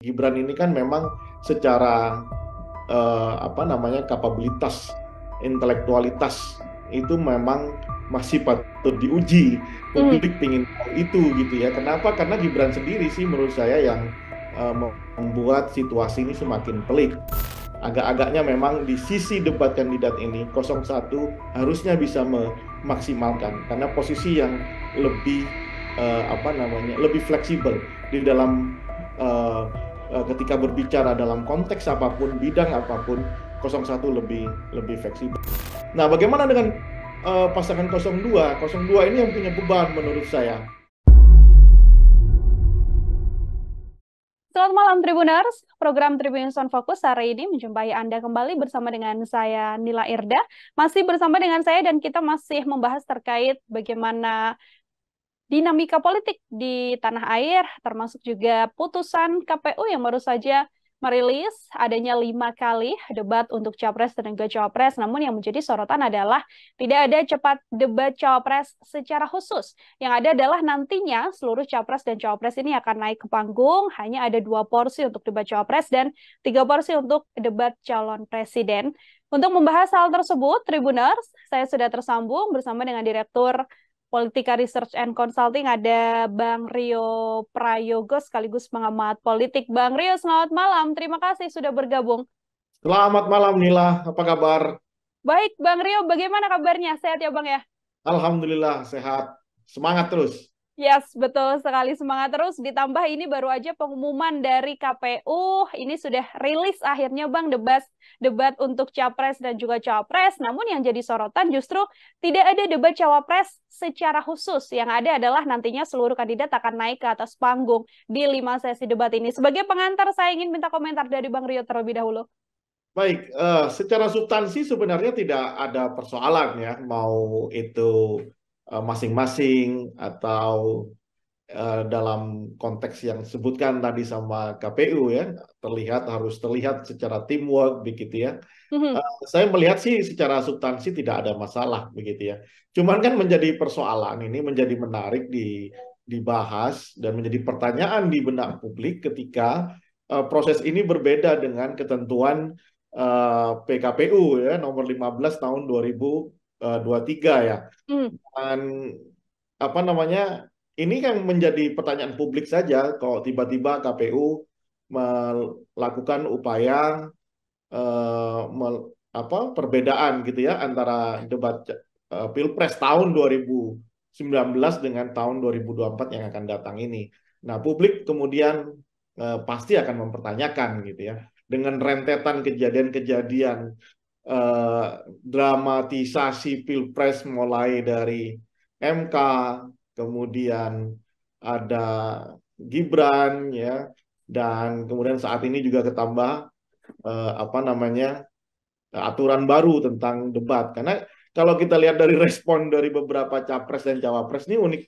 Gibran ini kan memang secara kapabilitas, intelektualitas itu memang masih patut diuji. Hmm. Publik ingin tahu itu gitu ya. Kenapa? Karena Gibran sendiri sih menurut saya yang membuat situasi ini semakin pelik. Agak-agaknya memang di sisi debat kandidat ini 01 harusnya bisa memaksimalkan karena posisi yang lebih lebih fleksibel di dalam eh, ketika berbicara dalam konteks apapun, bidang apapun, 01 lebih lebih fleksibel. Nah, bagaimana dengan pasangan 02? 02 ini yang punya beban menurut saya. Selamat malam Tribuners, program Tribunnews on Focus hari ini menjumpai Anda kembali bersama dengan saya Nila Irda. Masih bersama dengan saya dan kita masih membahas terkait bagaimana dinamika politik di tanah air, termasuk juga putusan KPU yang baru saja merilis adanya 5 kali debat untuk Capres dan juga Cawapres. Namun yang menjadi sorotan adalah tidak ada cepat debat Cawapres secara khusus. Yang ada adalah nantinya seluruh Capres dan Cawapres ini akan naik ke panggung, hanya ada 2 porsi untuk debat Cawapres dan 3 porsi untuk debat calon presiden. Untuk membahas hal tersebut, Tribuners, saya sudah tersambung bersama dengan Direktur Politika Research and Consulting ada Bang Rio Prayogo sekaligus pengamat politik. Bang Rio, selamat malam. Terima kasih sudah bergabung. Selamat malam Nila, apa kabar? Baik, Bang Rio, bagaimana kabarnya? Sehat ya, Bang ya? Alhamdulillah sehat. Semangat terus. Yes, betul sekali semangat terus. Ditambah ini baru aja pengumuman dari KPU. Ini sudah rilis akhirnya Bang debat untuk Capres dan juga Cawapres. Namun yang jadi sorotan justru tidak ada debat Cawapres secara khusus. Yang ada adalah nantinya seluruh kandidat akan naik ke atas panggung di 5 sesi debat ini. Sebagai pengantar saya ingin minta komentar dari Bang Rio terlebih dahulu. Baik, secara substansi sebenarnya tidak ada persoalan ya, mau itu masing-masing atau dalam konteks yang disebutkan tadi sama KPU ya, harus terlihat secara teamwork begitu ya. Mhm. Saya melihat sih secara substansi tidak ada masalah begitu ya. Cuman kan menjadi persoalan ini menjadi menarik dibahas dan menjadi pertanyaan di benak publik ketika proses ini berbeda dengan ketentuan PKPU ya nomor 15 tahun 2023 ya. Mhm. Dan apa namanya? Ini kan menjadi pertanyaan publik saja kalau tiba-tiba KPU melakukan upaya perbedaan gitu ya antara debat Pilpres tahun 2019 dengan tahun 2024 yang akan datang ini. Nah, publik kemudian pasti akan mempertanyakan gitu ya dengan rentetan kejadian-kejadian dramatisasi Pilpres mulai dari MK, kemudian ada Gibran ya, dan kemudian saat ini juga ketambah aturan baru tentang debat. Karena kalau kita lihat dari respon dari beberapa capres dan cawapres ini unik,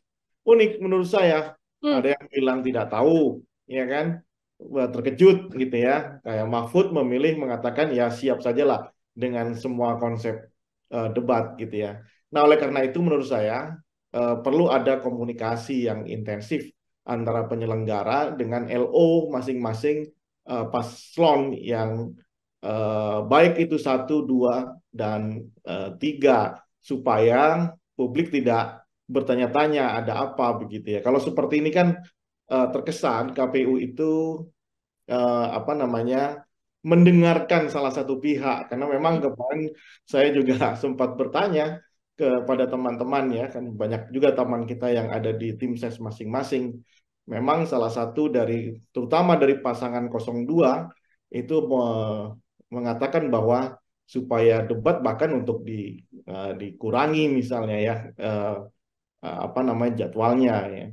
unik menurut saya. Mhm. Ada yang bilang tidak tahu, ya kan? Wah, terkejut gitu ya. Kayak Mahfud memilih mengatakan ya siap sajalah dengan semua konsep debat gitu ya. Nah, oleh karena itu menurut saya perlu ada komunikasi yang intensif antara penyelenggara dengan LO masing-masing paslon yang baik itu satu, dua, dan tiga, supaya publik tidak bertanya-tanya ada apa begitu ya. Kalau seperti ini kan terkesan KPU itu mendengarkan salah satu pihak karena memang kemarin saya juga sempat bertanya kepada teman-teman ya kan banyak juga teman kita yang ada di tim ses masing-masing. Memang salah satu dari terutama dari pasangan 02 itu mengatakan bahwa supaya debat bahkan untuk dikurangi misalnya ya jadwalnya ya.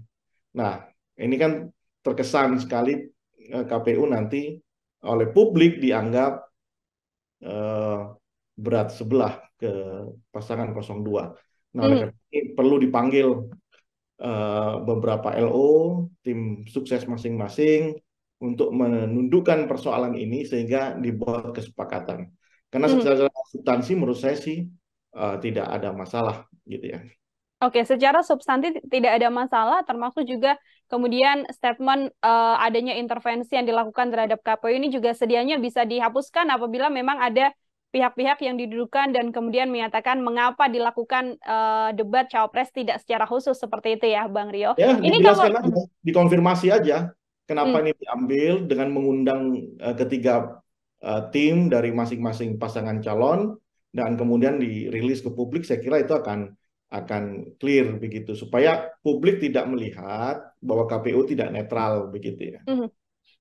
Nah, ini kan terkesan sekali KPU nanti oleh publik dianggap eh, berat sebelah ke pasangan 02. Nah, oleh Mhm. karena ini perlu dipanggil beberapa LO, tim sukses masing-masing untuk menundukkan persoalan ini sehingga dibuat kesepakatan. Karena Mhm. secara substansi menurut saya sih tidak ada masalah gitu ya. Oke, secara substantif tidak ada masalah, termasuk juga kemudian statement adanya intervensi yang dilakukan terhadap KPU ini juga sedianya bisa dihapuskan apabila memang ada pihak-pihak yang didudukan dan kemudian menyatakan mengapa dilakukan debat cawapres tidak secara khusus seperti itu ya, Bang Rio. Ya, Ini kalau dijelaskan aja, dikonfirmasi aja kenapa mm, ini diambil dengan mengundang ketiga tim dari masing-masing pasangan calon dan kemudian dirilis ke publik, saya kira itu akan clear begitu supaya publik tidak melihat bahwa KPU tidak netral begitu ya. mm,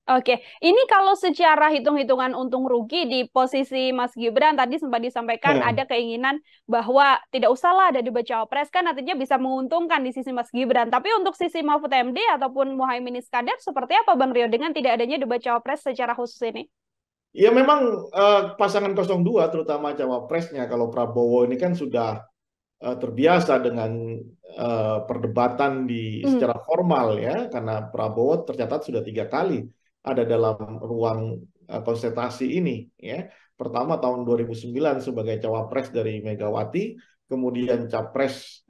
Oke, ini kalau secara hitung-hitungan untung rugi di posisi Mas Gibran tadi sempat disampaikan Nah, ada keinginan bahwa tidak usahlah ada debat cawapres kan artinya bisa menguntungkan di sisi Mas Gibran. Tapi untuk sisi Mahfud MD ataupun Muhaimin Iskandar seperti apa Bang Rio dengan tidak adanya debat cawapres secara khusus ini? ya memang pasangan 02 terutama cawapresnya kalau Prabowo ini kan sudah terbiasa dengan perdebatan Hmm, secara formal ya karena Prabowo tercatat sudah 3 kali ada dalam ruang konsultasi ini ya. Pertama tahun 2009 sebagai cawapres dari Megawati, kemudian capres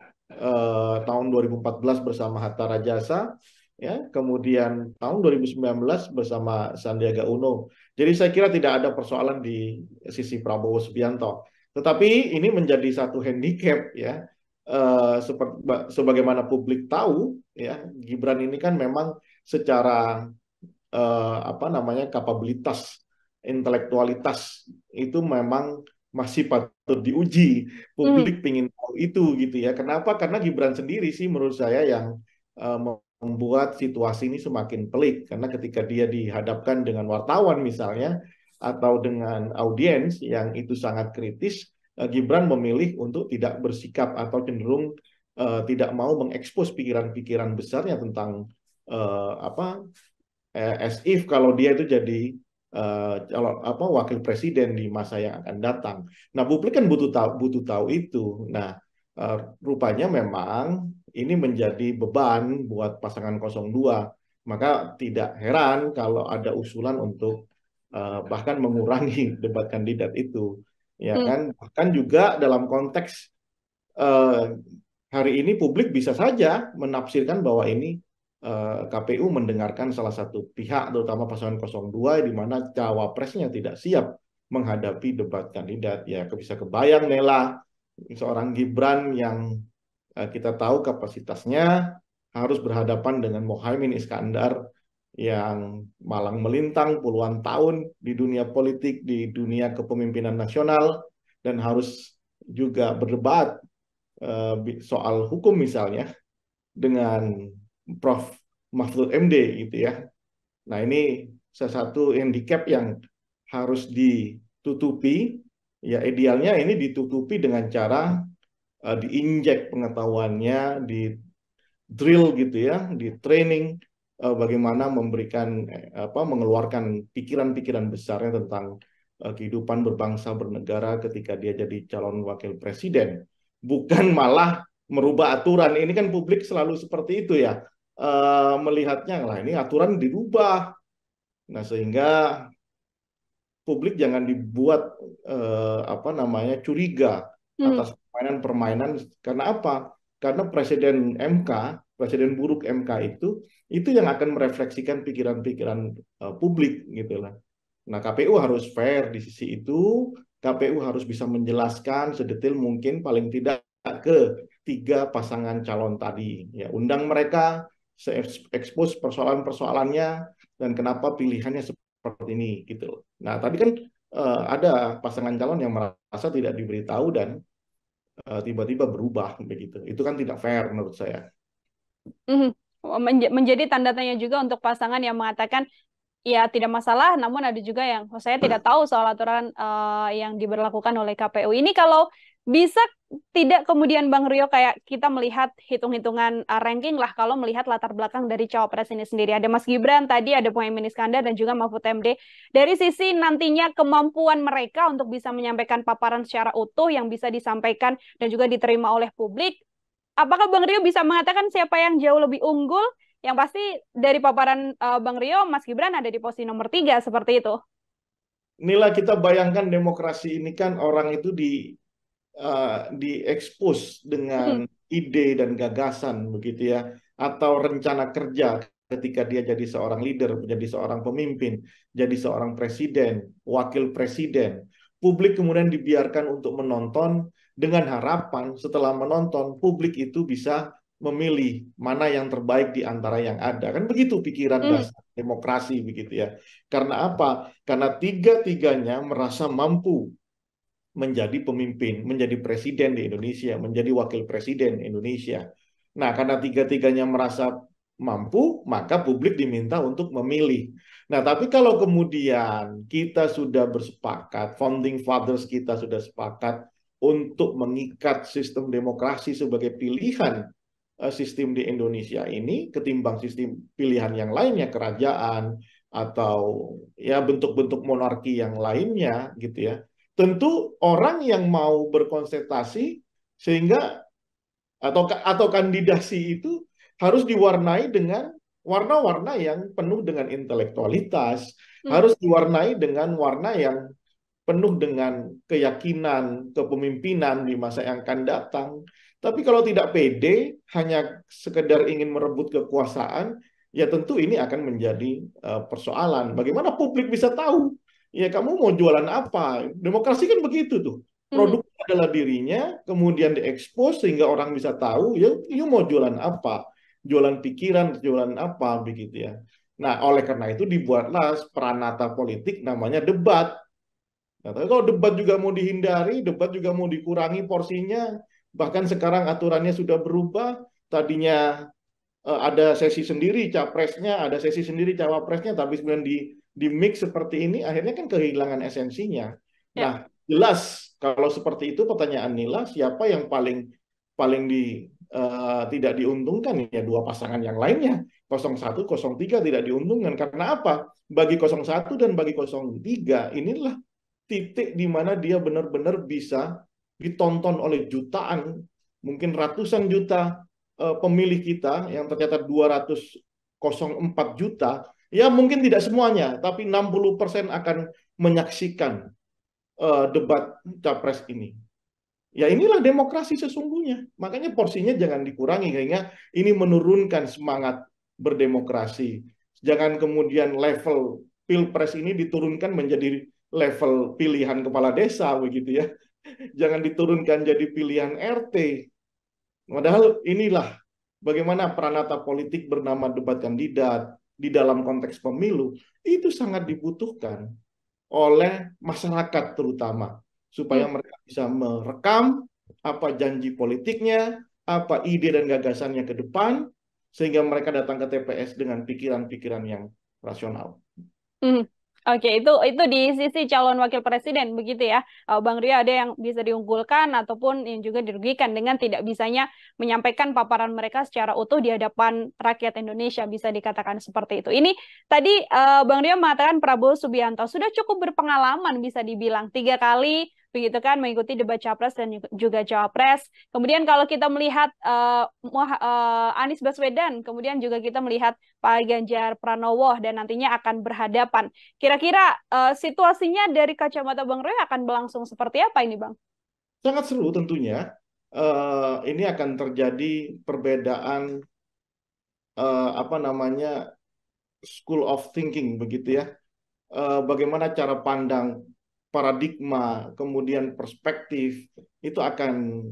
tahun 2014 bersama Hatta Rajasa, ya, kemudian tahun 2019 bersama Sandiaga Uno. Jadi saya kira tidak ada persoalan di sisi Prabowo Subianto. Tetapi ini menjadi satu handicap ya. Seperti sebagaimana publik tahu ya, Gibran ini kan memang secara apa namanya kapabilitas intelektualitas itu memang masih patut diuji. hmm, Publik ingin tahu itu gitu ya. Kenapa? Karena Gibran sendiri sih menurut saya yang eh, membuat situasi ini semakin pelik. Karena ketika dia dihadapkan dengan wartawan misalnya atau dengan audiens yang itu sangat kritis, Gibran memilih untuk tidak bersikap atau cenderung tidak mau mengekspos pikiran-pikiran besarnya tentang apa as if kalau dia itu jadi calon apa wakil presiden di masa yang akan datang. Nah, publik kan butuh tahu itu. Nah, rupanya memang ini menjadi beban buat pasangan 02. Maka tidak heran kalau ada usulan untuk bahkan mengurangi debat kandidat itu. Ya hmm, kan? Bahkan juga dalam konteks eh, hari ini publik bisa saja menafsirkan bahwa ini KPU mendengarkan salah satu pihak, terutama pasangan 02, di mana cawapresnya tidak siap menghadapi debat kandidat. Ya, bisa kebayang Nela, seorang Gibran yang kita tahu kapasitasnya harus berhadapan dengan Mohaimin Iskandar yang malang melintang puluhan tahun di dunia politik, di dunia kepemimpinan nasional, dan harus juga berdebat soal hukum misalnya dengan Prof. Mahfud MD gitu ya. Nah ini salah satu handicap yang harus ditutupi. Ya idealnya ini ditutupi dengan cara diinjek pengetahuannya, di drill gitu ya, di training bagaimana memberikan apa mengeluarkan pikiran-pikiran besarnya tentang kehidupan berbangsa bernegara ketika dia jadi calon wakil presiden, bukan malah merubah aturan. Ini kan publik selalu seperti itu ya, melihatnya lah ini aturan dirubah. Nah sehingga publik jangan dibuat apa namanya curiga hmm, atas permainan-permainan. Karena apa? Karena Presiden MK, Presiden buruk MK itu yang akan merefleksikan pikiran-pikiran publik gitu lah. Nah, KPU harus fair di sisi itu. KPU harus bisa menjelaskan sedetail mungkin paling tidak ke tiga pasangan calon tadi. Ya, undang mereka, expose persoalan-persoalannya dan kenapa pilihannya seperti ini gitu. Nah, tadi kan ada pasangan calon yang merasa tidak diberitahu dan tiba-tiba berubah begitu. Itu kan tidak fair menurut saya. hmm. Menjadi tanda tanya juga untuk pasangan yang mengatakan ya tidak masalah, namun ada juga yang oh, saya tidak tahu soal aturan yang diberlakukan oleh KPU. Ini kalau bisa tidak kemudian Bang Rio kayak kita melihat hitung-hitungan ranking lah kalau melihat latar belakang dari cawapres ini sendiri. Ada Mas Gibran, tadi ada Muhaimin Iskandar dan juga Mahfud MD. Dari sisi nantinya kemampuan mereka untuk bisa menyampaikan paparan secara utuh yang bisa disampaikan dan juga diterima oleh publik, apakah Bang Rio bisa mengatakan siapa yang jauh lebih unggul? Yang pasti dari paparan Bang Rio, Mas Gibran ada di posisi nomor 3 seperti itu. Inilah kita bayangkan demokrasi ini kan orang itu diekspos Hmm, dengan ide dan gagasan begitu ya. atau rencana kerja ketika dia jadi seorang leader, menjadi seorang pemimpin, jadi seorang presiden, wakil presiden. Publik kemudian dibiarkan untuk menonton dengan harapan setelah menonton publik itu bisa memilih mana yang terbaik di antara yang ada. Kan begitu pikiran Hmm. dasar demokrasi begitu ya. Karena apa? Karena tiga-tiganya merasa mampu menjadi pemimpin, menjadi presiden di Indonesia, menjadi wakil presiden Indonesia. Nah, karena tiga-tiganya merasa mampu, maka publik diminta untuk memilih. Nah, tapi kalau kemudian kita sudah bersepakat, founding fathers kita sudah sepakat untuk mengikat sistem demokrasi sebagai pilihan sistem di Indonesia ini ketimbang sistem pilihan yang lainnya, kerajaan atau ya bentuk-bentuk monarki yang lainnya gitu ya. Tentu orang yang mau berkonsentrasi sehingga atau kandidasi itu harus diwarnai dengan warna-warna yang penuh dengan intelektualitas, Hmm. harus diwarnai dengan warna yang penuh dengan keyakinan kepemimpinan di masa yang akan datang. Tapi kalau tidak pede, hanya sekedar ingin merebut kekuasaan, ya tentu ini akan menjadi persoalan. Bagaimana publik bisa tahu? Ya kamu mau jualan apa? Demokrasi kan begitu tuh. Hmm. Produk adalah dirinya, kemudian diekspos sehingga orang bisa tahu, ya you mau jualan apa? Jualan pikiran, jualan apa begitu ya. Nah, oleh karena itu dibuatlah peranata politik namanya debat. Nah, tapi kalau debat juga mau dihindari, debat juga mau dikurangi porsinya, bahkan sekarang aturannya sudah berubah. Tadinya ada sesi sendiri capresnya, ada sesi sendiri cawapresnya, tapi kemudian di mix seperti ini, akhirnya kan kehilangan esensinya. Ya. Nah, jelas kalau seperti itu pertanyaan Nila, siapa yang paling paling tidak diuntungkan ya dua pasangan yang lainnya. 01, 03 tidak diuntungkan. Karena apa? Bagi 01 dan bagi 03 inilah titik di mana dia benar-benar bisa ditonton oleh jutaan, mungkin ratusan juta pemilih kita yang tercatat 204 juta, ya mungkin tidak semuanya, tapi 60% akan menyaksikan debat capres ini. Ya inilah demokrasi sesungguhnya. Makanya porsinya jangan dikurangi sehingga ini menurunkan semangat berdemokrasi. Jangan kemudian level pilpres ini diturunkan menjadi level pilihan kepala desa begitu ya. Jangan diturunkan jadi pilihan RT. Padahal inilah bagaimana peranata politik bernama debat kandidat di dalam konteks pemilu itu sangat dibutuhkan oleh masyarakat terutama Hmm. supaya mereka bisa merekam apa janji politiknya, apa ide dan gagasannya ke depan sehingga mereka datang ke TPS dengan pikiran-pikiran yang rasional. Hmm. Oke, itu di sisi calon wakil presiden begitu ya. Bang Ria, ada yang bisa diunggulkan ataupun yang juga dirugikan dengan tidak bisanya menyampaikan paparan mereka secara utuh di hadapan rakyat Indonesia, bisa dikatakan seperti itu. Ini tadi Bang Ria mengatakan Prabowo Subianto sudah cukup berpengalaman bisa dibilang 3 kali begitu kan mengikuti debat capres dan juga cawapres. Kemudian kalau kita melihat Anies Baswedan, kemudian juga kita melihat Pak Ganjar Pranowo dan nantinya akan berhadapan. Kira-kira situasinya dari kacamata Bang Roy akan berlangsung seperti apa ini, Bang? Sangat seru tentunya. Ini akan terjadi perbedaan apa namanya school of thinking begitu ya. Bagaimana cara pandang paradigma, kemudian perspektif itu akan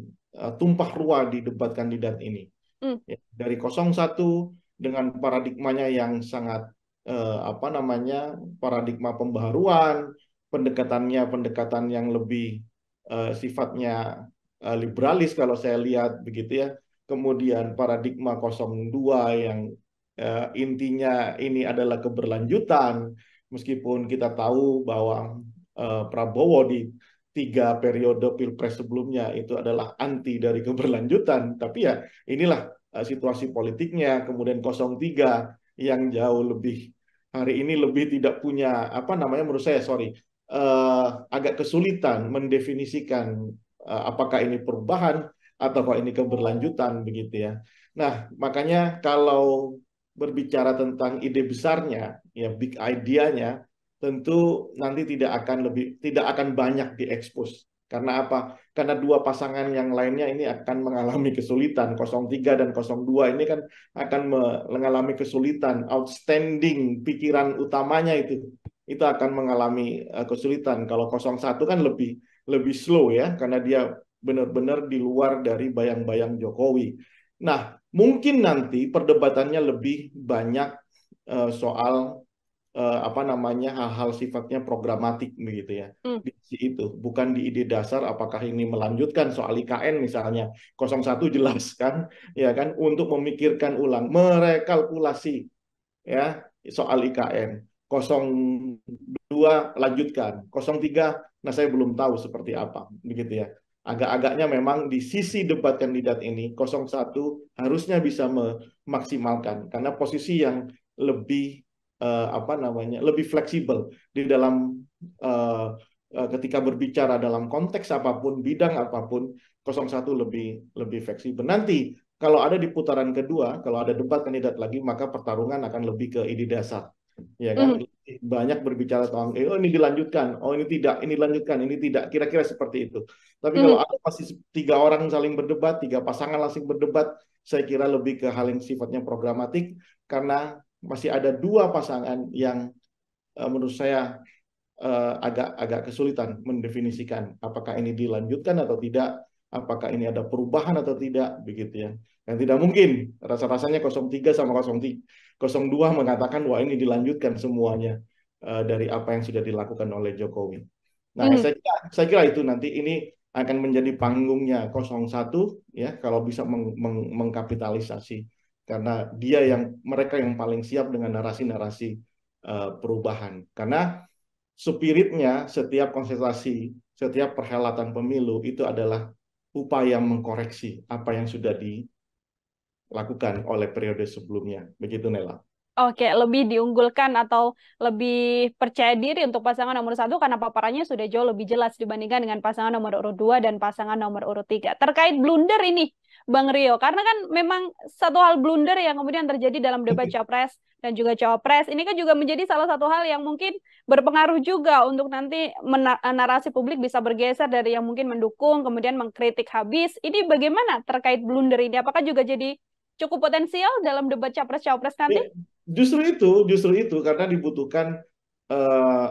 tumpah ruah di debat kandidat ini. Hmm. Ya, dari 01 dengan paradigmanya yang sangat apa namanya paradigma pembaharuan, pendekatan yang lebih sifatnya liberalis kalau saya lihat begitu ya. Kemudian paradigma 02 yang intinya ini adalah keberlanjutan, meskipun kita tahu bahwa Prabowo di 3 periode pilpres sebelumnya itu adalah anti dari keberlanjutan, tapi ya inilah situasi politiknya. Kemudian 03 yang jauh lebih hari ini lebih tidak punya apa namanya menurut saya agak kesulitan mendefinisikan apakah ini perubahan atau ini keberlanjutan begitu ya. Nah, makanya kalau berbicara tentang ide besarnya, ya big idea-nya, tentu nanti tidak akan banyak diekspos Karena apa? Karena dua pasangan yang lainnya ini akan mengalami kesulitan. 03 dan 02 ini kan akan mengalami kesulitan. Outstanding pikiran utamanya itu akan mengalami kesulitan. Kalau 01 kan lebih lebih slow ya, karena dia benar-benar di luar dari bayang-bayang Jokowi. Nah, mungkin nanti perdebatannya lebih banyak soal apa namanya hal-hal sifatnya programatik begitu ya, Hmm. di sisi itu bukan di ide dasar apakah ini melanjutkan soal IKN misalnya. 01 jelas kan ya kan untuk memikirkan ulang, merekalkulasi ya soal IKN. 02 lanjutkan, 03 nah saya belum tahu seperti apa begitu ya. Agak-agaknya memang di sisi debat kandidat ini 01 harusnya bisa memaksimalkan karena posisi yang lebih apa namanya lebih fleksibel di dalam uh, ketika berbicara dalam konteks apapun, bidang apapun. 01 lebih lebih fleksibel. Nanti kalau ada di putaran kedua, kalau ada debat kandidat lagi, maka pertarungan akan lebih ke ide dasar, ya kan? Hmm. Banyak berbicara tentang oh ini dilanjutkan, oh ini tidak, ini dilanjutkan, ini tidak, kira-kira seperti itu. Tapi kalau Hmm. ada masih tiga orang saling berdebat, tiga pasangan saling berdebat, saya kira lebih ke hal yang sifatnya programatik karena masih ada dua pasangan yang menurut saya agak kesulitan mendefinisikan apakah ini dilanjutkan atau tidak, apakah ini ada perubahan atau tidak, begitu ya. Dan tidak mungkin rasa-rasanya 03 sama 02 mengatakan wah ini dilanjutkan semuanya dari apa yang sudah dilakukan oleh Jokowi. Nah, Hmm. saya kira itu nanti ini akan menjadi panggungnya 01 ya kalau bisa mengkapitalisasi karena dia yang mereka yang paling siap dengan narasi-narasi perubahan. Karena spiritnya setiap konsentrasi, setiap perhelatan pemilu itu adalah upaya mengkoreksi apa yang sudah dilakukan oleh periode sebelumnya. Begitu, Nela. Oke, lebih diunggulkan atau lebih percaya diri untuk pasangan nomor satu karena paparannya sudah jauh lebih jelas dibandingkan dengan pasangan nomor urut 2 dan pasangan nomor urut 3. Terkait blunder ini, Bang Rio, karena kan memang satu hal blunder yang kemudian terjadi dalam debat capres dan juga cawapres, ini kan juga menjadi salah satu hal yang mungkin berpengaruh juga untuk nanti narasi publik bisa bergeser dari yang mungkin mendukung, kemudian mengkritik habis. Ini bagaimana terkait blunder ini? Apakah juga jadi cukup potensial dalam debat capres-cawapres nanti? Ya, justru itu karena dibutuhkan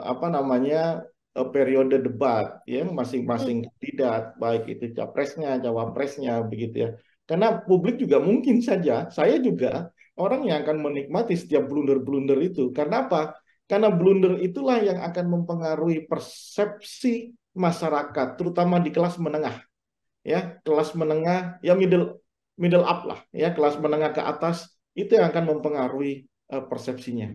apa namanya periode debat ya Hmm. masing-masing kandidat baik itu capresnya, cawapresnya begitu ya. Karena publik juga mungkin saja saya juga orang yang akan menikmati setiap blunder-blunder itu. Karena apa? Karena blunder itulah yang akan mempengaruhi persepsi masyarakat terutama di kelas menengah ya, kelas menengah ya middle middle up lah ya, kelas menengah ke atas itu yang akan mempengaruhi persepsinya.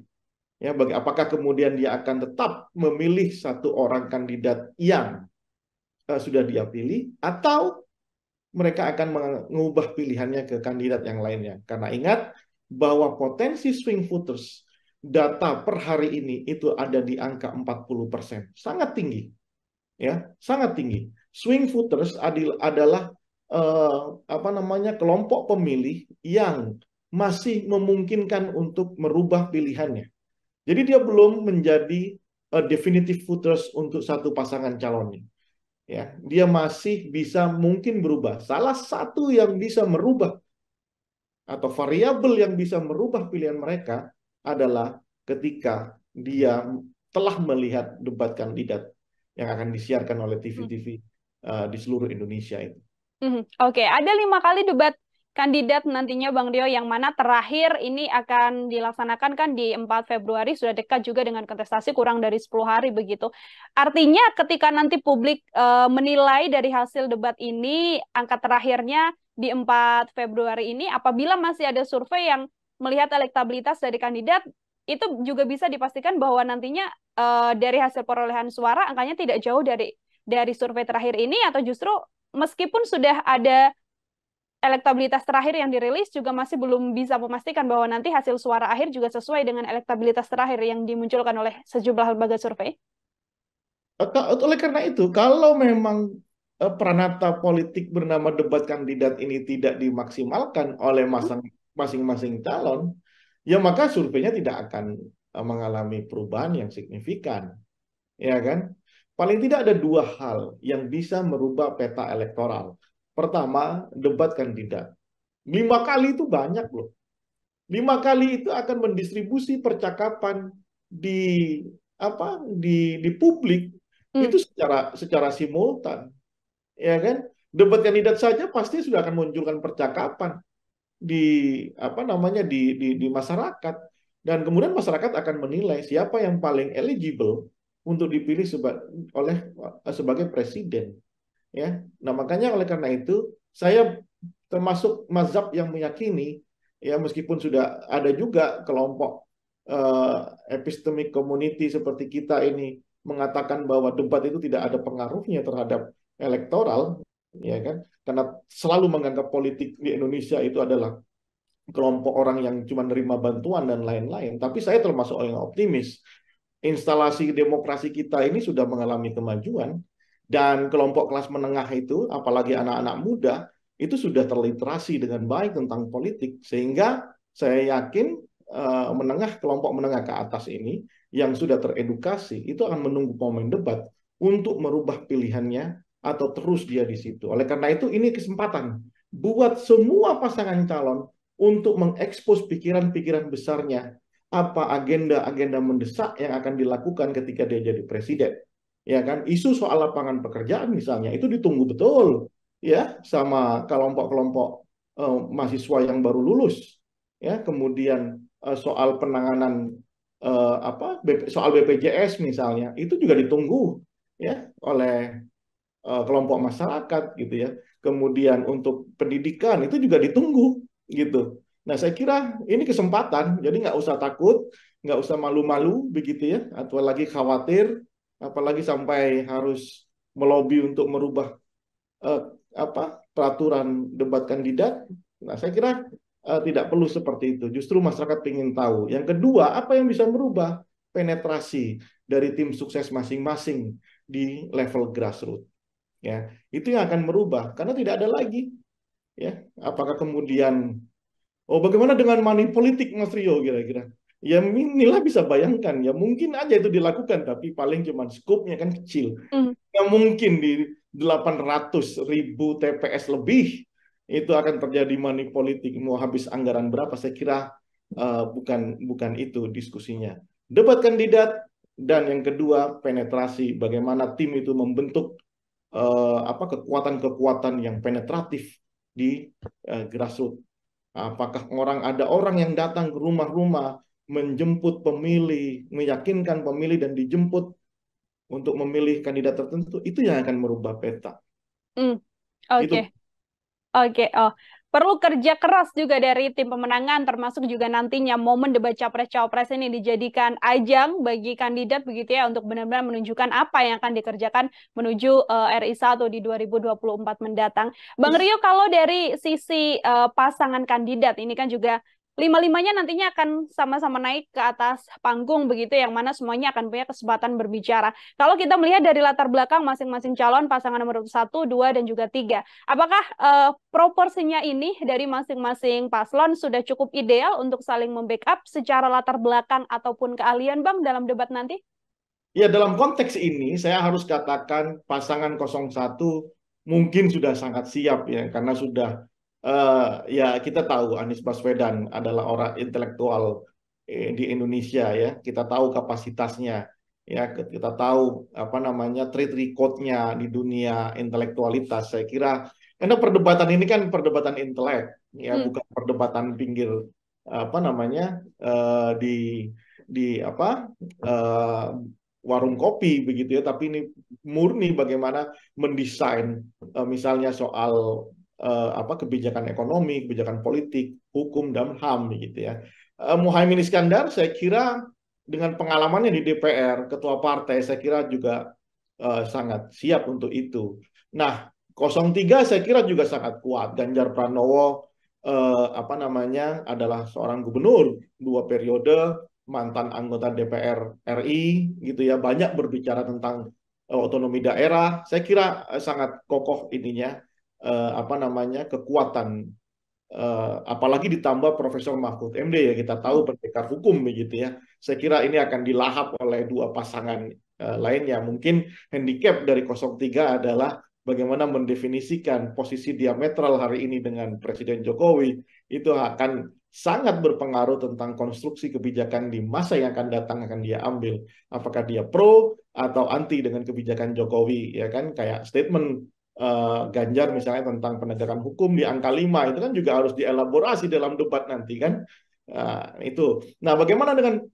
Ya, apakah kemudian dia akan tetap memilih satu orang kandidat yang sudah dia pilih atau mereka akan mengubah pilihannya ke kandidat yang lainnya. Karena ingat bahwa potensi swing voters data per hari ini itu ada di angka 40%. Sangat tinggi, ya, sangat tinggi. Swing voters adalah apa namanya kelompok pemilih yang masih memungkinkan untuk merubah pilihannya. Jadi dia belum menjadi definitive voters untuk satu pasangan calonnya. Ya, dia masih bisa mungkin berubah. Salah satu yang bisa merubah atau variabel yang bisa merubah pilihan mereka adalah ketika dia telah melihat debat kandidat yang akan disiarkan oleh TV-TV di seluruh Indonesia itu. Oke, ada 5 kali debat kandidat nantinya Bang Rio, yang mana terakhir ini akan dilaksanakan kan di 4 Februari, sudah dekat juga dengan kontestasi kurang dari 10 hari begitu. Artinya ketika nanti publik menilai dari hasil debat ini, angka terakhirnya di 4 Februari ini, apabila masih ada survei yang melihat elektabilitas dari kandidat, itu juga bisa dipastikan bahwa nantinya dari hasil perolehan suara angkanya tidak jauh dari survei terakhir ini, atau justru meskipun sudah ada elektabilitas terakhir yang dirilis juga masih belum bisa memastikan bahwa nanti hasil suara akhir juga sesuai dengan elektabilitas terakhir yang dimunculkan oleh sejumlah lembaga survei. Oleh karena itu, kalau memang peranata politik bernama debat kandidat ini tidak dimaksimalkan oleh masing-masing calon, ya maka surveinya tidak akan mengalami perubahan yang signifikan, ya kan? paling tidak ada dua hal yang bisa merubah peta elektoral. Pertama, debat kandidat. 5 kali itu banyak loh. 5 kali itu akan mendistribusi percakapan di di publik itu secara simultan, ya kan? Debat kandidat saja pasti sudah akan munculkan percakapan di di masyarakat, dan kemudian masyarakat akan menilai siapa yang paling eligible untuk dipilih sebagai presiden, ya. Nah, makanya oleh karena itu saya termasuk mazhab yang meyakini, ya, meskipun sudah ada juga kelompok epistemic community seperti kita ini mengatakan bahwa debat itu tidak ada pengaruhnya terhadap elektoral, ya kan? Karena selalu menganggap politik di Indonesia itu adalah kelompok orang yang cuma nerima bantuan dan lain-lain. Tapi saya termasuk orang yang optimis. Instalasi demokrasi kita ini sudah mengalami kemajuan, dan kelompok kelas menengah itu, apalagi anak-anak muda, itu sudah terliterasi dengan baik tentang politik, sehingga saya yakin kelompok menengah ke atas ini yang sudah teredukasi itu akan menunggu momen debat untuk merubah pilihannya atau terus dia di situ. Oleh karena itu ini kesempatan buat semua pasangan calon untuk mengekspos pikiran-pikiran besarnya, apa agenda-agenda mendesak yang akan dilakukan ketika dia jadi presiden. Ya kan, isu soal lapangan pekerjaan misalnya itu ditunggu betul, ya, sama kelompok-kelompok mahasiswa yang baru lulus, ya. Kemudian soal penanganan soal BPJS misalnya itu juga ditunggu, ya, oleh kelompok masyarakat gitu ya. Kemudian untuk pendidikan itu juga ditunggu gitu. Nah, saya kira ini kesempatan, jadi nggak usah takut, nggak usah malu-malu begitu ya, atau lagi khawatir, apalagi sampai harus melobi untuk merubah eh, peraturan debat kandidat. Nah, saya kira tidak perlu seperti itu. Justru masyarakat ingin tahu. Yang kedua, apa yang bisa merubah penetrasi dari tim sukses masing-masing di level grassroots. Ya, itu yang akan merubah karena tidak ada lagi, ya. Apakah kemudian, oh, bagaimana dengan money politik, Mas Rio, kira-kira? Ya, inilah bisa bayangkan, ya mungkin aja itu dilakukan, tapi paling cuma skupnya kan kecil. Nggak mungkin di 800.000 TPS lebih itu akan terjadi money politik. Mau habis anggaran berapa? Saya kira bukan itu diskusinya. Debat kandidat, dan yang kedua penetrasi, bagaimana tim itu membentuk kekuatan-kekuatan yang penetratif di grassroots. Apakah ada orang yang datang ke rumah-rumah menjemput pemilih, meyakinkan pemilih dan dijemput untuk memilih kandidat tertentu, itu yang akan merubah peta. Oke. Itu. Oke, perlu kerja keras juga dari tim pemenangan, termasuk juga nantinya momen debat capres-cawapres ini dijadikan ajang bagi kandidat begitu ya, untuk benar-benar menunjukkan apa yang akan dikerjakan menuju RI 1 di 2024 mendatang. Bang Rio, kalau dari sisi pasangan kandidat ini kan juga lima-limanya nantinya akan sama-sama naik ke atas panggung begitu, yang mana semuanya akan punya kesempatan berbicara. Kalau kita melihat dari latar belakang masing-masing calon, pasangan nomor 1, 2, dan juga 3, apakah proporsinya ini dari masing-masing paslon sudah cukup ideal untuk saling membackup secara latar belakang ataupun keahlian, Bang, dalam debat nanti? Ya, dalam konteks ini saya harus katakan pasangan 01 mungkin sudah sangat siap, ya, karena sudah ya, kita tahu Anies Baswedan adalah orang intelektual di Indonesia, ya. Kita tahu kapasitasnya, ya. Kita tahu track record-nya di dunia intelektualitas. Saya kira karena perdebatan ini kan perdebatan intelek, ya, bukan perdebatan pinggir di warung kopi begitu ya, tapi ini murni bagaimana mendesain misalnya soal kebijakan ekonomi, kebijakan politik, hukum dan HAM begitu ya. Muhaimin Iskandar saya kira dengan pengalamannya di DPR, ketua partai, saya kira juga sangat siap untuk itu. Nah, 03 saya kira juga sangat kuat. Ganjar Pranowo adalah seorang gubernur 2 periode, mantan anggota DPR RI gitu ya, banyak berbicara tentang otonomi daerah. Saya kira sangat kokoh ininya kekuatan, apalagi ditambah Profesor Mahfud MD, ya, kita tahu pendekar hukum begitu ya. Saya kira ini akan dilahap oleh dua pasangan lainnya. Mungkin handicap dari 03 adalah bagaimana mendefinisikan posisi diametral hari ini dengan Presiden Jokowi itu akan sangat berpengaruh tentang konstruksi kebijakan di masa yang akan datang akan dia ambil. Apakah dia pro atau anti dengan kebijakan Jokowi, ya kan? Kayak statement Ganjar misalnya tentang penegakan hukum di angka 5 itu kan juga harus dielaborasi dalam debat nanti kan. Itu. Nah, bagaimana dengan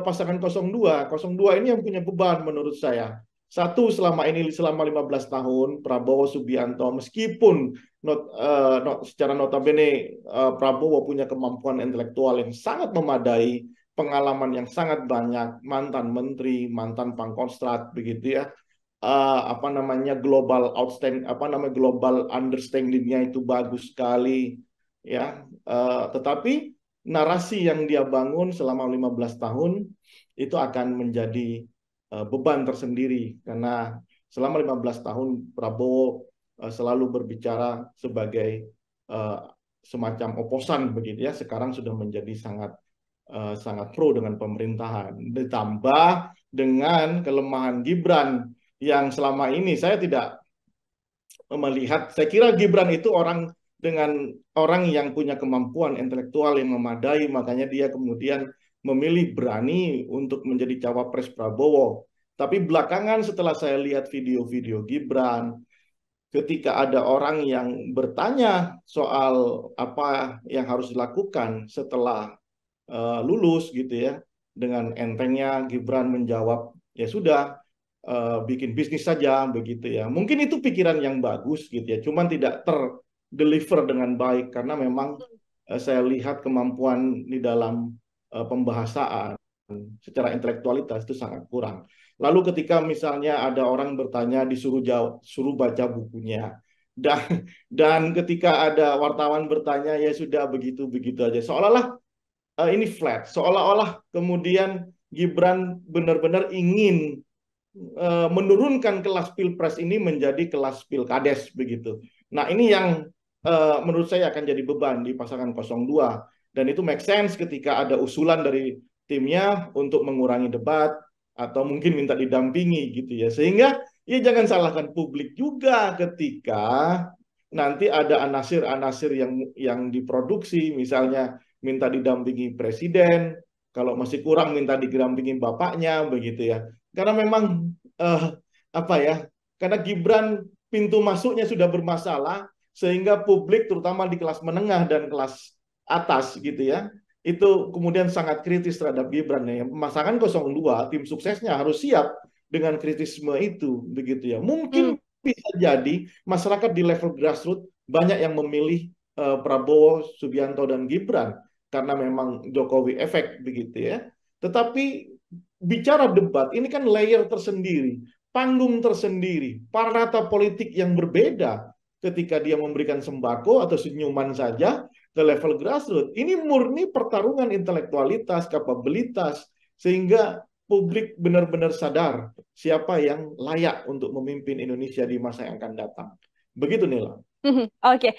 pasangan 02? 02 ini yang punya beban menurut saya. Satu, selama 15 tahun Prabowo Subianto meskipun secara notabene Prabowo punya kemampuan intelektual yang sangat memadai, pengalaman yang sangat banyak, mantan menteri, mantan pangkostrat begitu ya. Apa namanya global outstanding, apa namanya global understanding-nya itu bagus sekali ya. Tetapi narasi yang dia bangun selama 15 tahun itu akan menjadi beban tersendiri karena selama 15 tahun Prabowo selalu berbicara sebagai semacam oposan begitu ya. Sekarang sudah menjadi sangat pro dengan pemerintahan. Ditambah dengan kelemahan Gibran yang selama ini saya tidak melihat, saya kira Gibran itu orang yang punya kemampuan intelektual yang memadai, makanya dia kemudian memilih berani untuk menjadi cawapres Prabowo. Tapi belakangan setelah saya lihat video-video Gibran, ketika ada orang yang bertanya soal apa yang harus dilakukan setelah lulus gitu ya, dengan entengnya Gibran menjawab, ya sudah, bikin bisnis saja begitu ya. Mungkin itu pikiran yang bagus gitu ya, cuman tidak terdeliver dengan baik karena memang saya lihat kemampuan di dalam pembahasaan secara intelektualitas itu sangat kurang. Lalu ketika misalnya ada orang bertanya disuruh jawab, suruh baca bukunya. Dan ketika ada wartawan bertanya ya sudah begitu-begitu aja. Seolah-olah ini flat, seolah-olah kemudian Gibran benar-benar ingin menurunkan kelas pilpres ini menjadi kelas pilkades begitu. Nah, ini yang menurut saya akan jadi beban di pasangan 02 dan itu make sense ketika ada usulan dari timnya untuk mengurangi debat atau mungkin minta didampingi gitu ya. Sehingga ya jangan salahkan publik juga ketika nanti ada anasir-anasir yang diproduksi misalnya minta didampingi presiden, kalau masih kurang minta didampingi bapaknya begitu ya. Karena memang apa ya? Karena Gibran pintu masuknya sudah bermasalah sehingga publik terutama di kelas menengah dan kelas atas gitu ya. Itu kemudian sangat kritis terhadap Gibran ya. Pasangan 02 tim suksesnya harus siap dengan kritisme itu begitu ya. Mungkin bisa jadi masyarakat di level grassroots banyak yang memilih Prabowo, Subianto dan Gibran karena memang Jokowi efek begitu ya. Tetapi bicara debat ini kan layer tersendiri, panggung tersendiri, parata politik yang berbeda ketika dia memberikan sembako atau senyuman saja ke level grassroots. Ini murni pertarungan intelektualitas, kapabilitas, sehingga publik benar-benar sadar siapa yang layak untuk memimpin Indonesia di masa yang akan datang. Begitu Nila. Oke.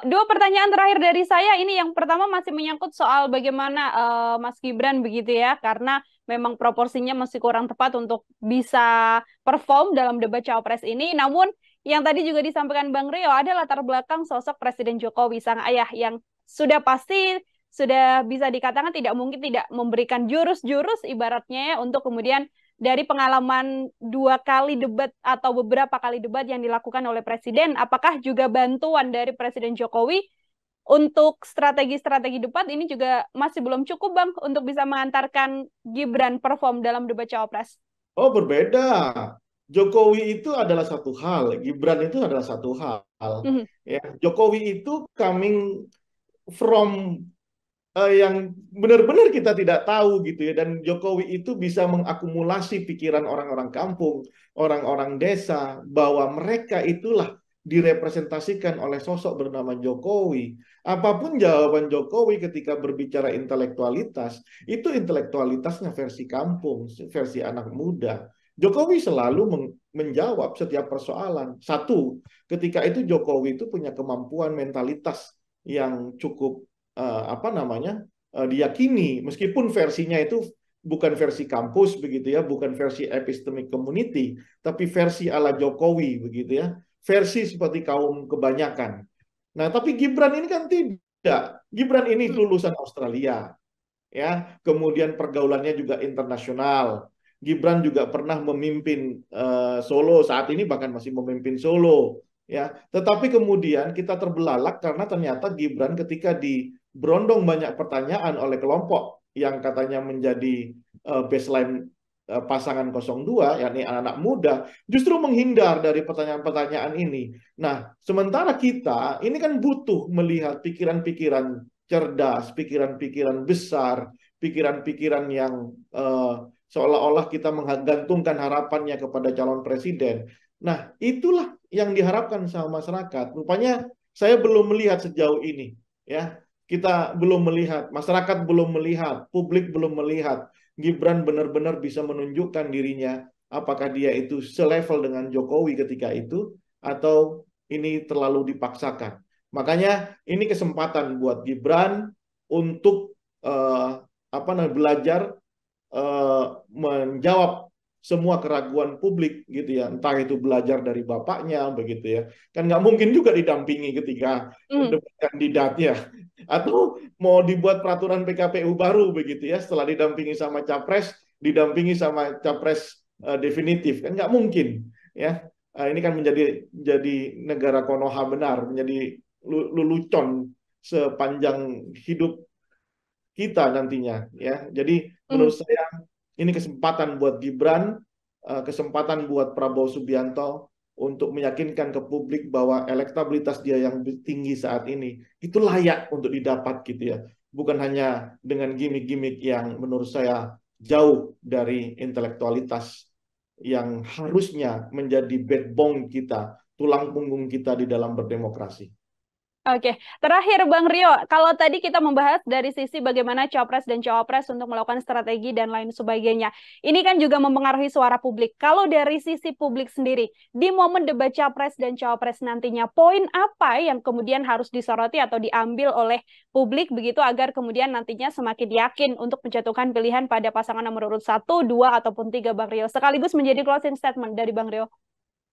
Dua pertanyaan terakhir dari saya. Ini yang pertama masih menyangkut soal bagaimana Mas Gibran begitu ya, karena memang proporsinya masih kurang tepat untuk bisa perform dalam debat cawapres ini. Namun yang tadi juga disampaikan Bang Rio ada latar belakang sosok Presiden Jokowi sang ayah yang sudah pasti sudah bisa dikatakan tidak mungkin tidak memberikan jurus-jurus ibaratnya ya, untuk kemudian dari pengalaman 2 kali debat atau beberapa kali debat yang dilakukan oleh Presiden, apakah juga bantuan dari Presiden Jokowi untuk strategi-strategi debat ini juga masih belum cukup, Bang, untuk bisa mengantarkan Gibran perform dalam debat cawapres? Oh, berbeda. Jokowi itu adalah satu hal, Gibran itu adalah satu hal. Ya, Jokowi itu coming from yang benar-benar kita tidak tahu gitu ya, dan Jokowi itu bisa mengakumulasi pikiran orang-orang kampung, orang-orang desa, bahwa mereka itulah direpresentasikan oleh sosok bernama Jokowi. Apapun jawaban Jokowi ketika berbicara intelektualitas, itu intelektualitasnya versi kampung, versi anak muda. Jokowi selalu menjawab setiap persoalan. Satu, ketika itu Jokowi itu punya kemampuan mentalitas yang cukup apa namanya diyakini, meskipun versinya itu bukan versi kampus begitu ya, bukan versi epistemic community, tapi versi ala Jokowi begitu ya, versi seperti kaum kebanyakan. Nah, tapi Gibran ini kan tidak. Gibran ini lulusan Australia, ya. Kemudian pergaulannya juga internasional. Gibran juga pernah memimpin Solo, saat ini bahkan masih memimpin Solo, ya. Tetapi kemudian kita terbelalak karena ternyata Gibran ketika diberondong banyak pertanyaan oleh kelompok yang katanya menjadi baseline pasangan 02, yakni anak-anak muda, justru menghindar dari pertanyaan-pertanyaan ini. Nah, sementara kita ini kan butuh melihat pikiran-pikiran cerdas, pikiran-pikiran besar, pikiran-pikiran yang seolah-olah kita menggantungkan harapannya kepada calon presiden. Nah, itulah yang diharapkan sama masyarakat. Rupanya saya belum melihat sejauh ini, ya. Kita belum melihat, masyarakat belum melihat, publik belum melihat Gibran benar-benar bisa menunjukkan dirinya apakah dia itu selevel dengan Jokowi ketika itu atau ini terlalu dipaksakan. Makanya ini kesempatan buat Gibran untuk belajar menjawab semua keraguan publik gitu ya, entah itu belajar dari bapaknya begitu ya, kan nggak mungkin juga didampingi ketika debat kandidatnya, atau mau dibuat peraturan PKPU baru begitu ya, setelah didampingi sama capres, didampingi sama capres definitif, kan nggak mungkin ya. Ini kan menjadi negara Konoha benar, menjadi lelucon sepanjang hidup kita nantinya ya. Jadi menurut saya ini kesempatan buat Gibran, kesempatan buat Prabowo Subianto untuk meyakinkan ke publik bahwa elektabilitas dia yang tinggi saat ini itu layak untuk didapat gitu ya. Bukan hanya dengan gimmick-gimmick yang menurut saya jauh dari intelektualitas yang harusnya menjadi backbone kita, tulang punggung kita di dalam berdemokrasi. Oke, terakhir Bang Rio, kalau tadi kita membahas dari sisi bagaimana capres dan cawapres untuk melakukan strategi dan lain sebagainya, ini kan juga mempengaruhi suara publik. Kalau dari sisi publik sendiri, di momen debat capres dan cawapres nantinya, poin apa yang kemudian harus disoroti atau diambil oleh publik begitu agar kemudian nantinya semakin yakin untuk menjatuhkan pilihan pada pasangan nomor urut 1, 2, ataupun 3, Bang Rio. Sekaligus menjadi closing statement dari Bang Rio.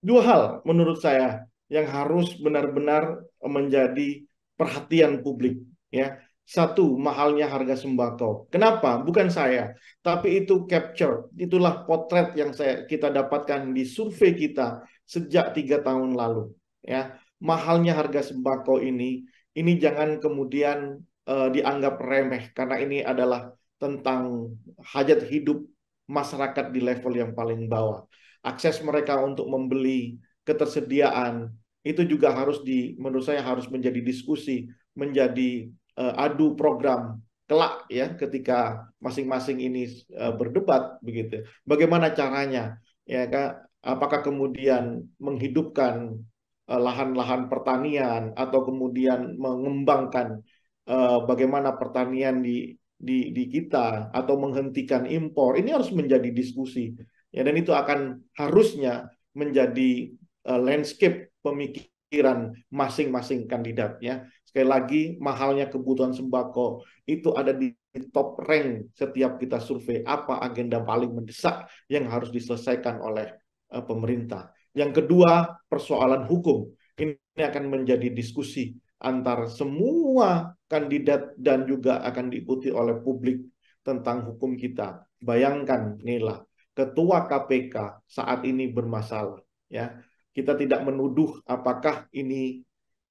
Dua hal menurut saya yang harus benar-benar menjadi perhatian publik ya. Satu, mahalnya harga sembako. Kenapa? Bukan saya, tapi itu capture, itulah potret yang kita dapatkan di survei kita sejak 3 tahun lalu. Ya, mahalnya harga sembako ini jangan kemudian dianggap remeh karena ini adalah tentang hajat hidup masyarakat di level yang paling bawah. Akses mereka untuk membeli, ketersediaan itu juga menurut saya harus menjadi diskusi, menjadi adu program kelak ya ketika masing-masing ini berdebat begitu. Bagaimana caranya ya Kak? Apakah kemudian menghidupkan lahan-lahan pertanian atau kemudian mengembangkan bagaimana pertanian di kita atau menghentikan impor. Ini harus menjadi diskusi. Ya, dan itu akan harusnya menjadi landscape pemikiran masing-masing kandidat ya. Sekali lagi mahalnya kebutuhan sembako itu ada di top rank setiap kita survei apa agenda paling mendesak yang harus diselesaikan oleh pemerintah. Yang kedua, persoalan hukum. Ini akan menjadi diskusi antar semua kandidat dan juga akan diikuti oleh publik tentang hukum kita. Bayangkan Nila, Ketua KPK saat ini bermasalah ya. Kita tidak menuduh apakah ini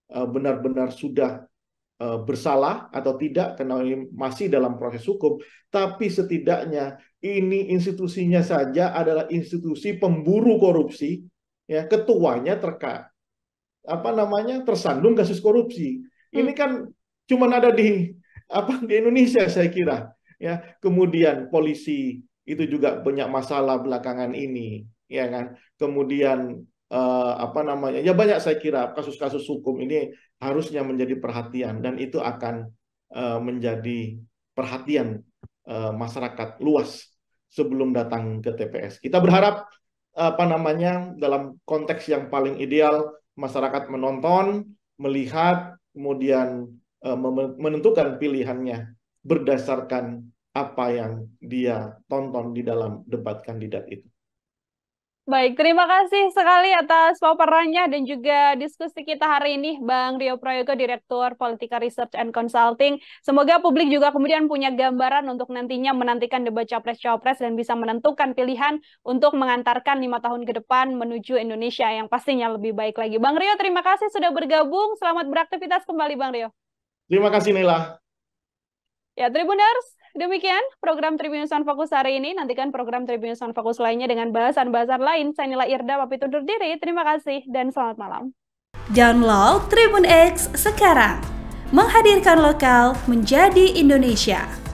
benar-benar sudah bersalah atau tidak karena ini masih dalam proses hukum, tapi setidaknya ini institusinya saja adalah institusi pemburu korupsi ya, ketuanya tersandung kasus korupsi. Ini kan cuma ada di Indonesia saya kira ya. Kemudian polisi itu juga banyak masalah belakangan ini ya kan. Kemudian ya banyak saya kira kasus-kasus hukum ini harusnya menjadi perhatian dan itu akan menjadi perhatian masyarakat luas sebelum datang ke TPS. Kita berharap dalam konteks yang paling ideal masyarakat menonton, melihat, kemudian menentukan pilihannya berdasarkan apa yang dia tonton di dalam debat kandidat itu. Baik, terima kasih sekali atas paparannya dan juga diskusi kita hari ini, Bang Rio Prayogo, Direktur Politika Research and Consulting. Semoga publik juga kemudian punya gambaran untuk nantinya menantikan debat Capres-Cawapres dan bisa menentukan pilihan untuk mengantarkan 5 tahun ke depan menuju Indonesia yang pastinya lebih baik lagi. Bang Rio, terima kasih sudah bergabung. Selamat beraktivitas kembali, Bang Rio. Terima kasih, Nila. Ya, Tribuners, demikian program Tribunnews on Fokus hari ini. Nantikan program Tribunnews on Fokus lainnya dengan bahasan-bahasan lain. Saya Nila Irda, pamit undur diri. Terima kasih dan selamat malam. Download Tribun X sekarang. Menghadirkan lokal menjadi Indonesia.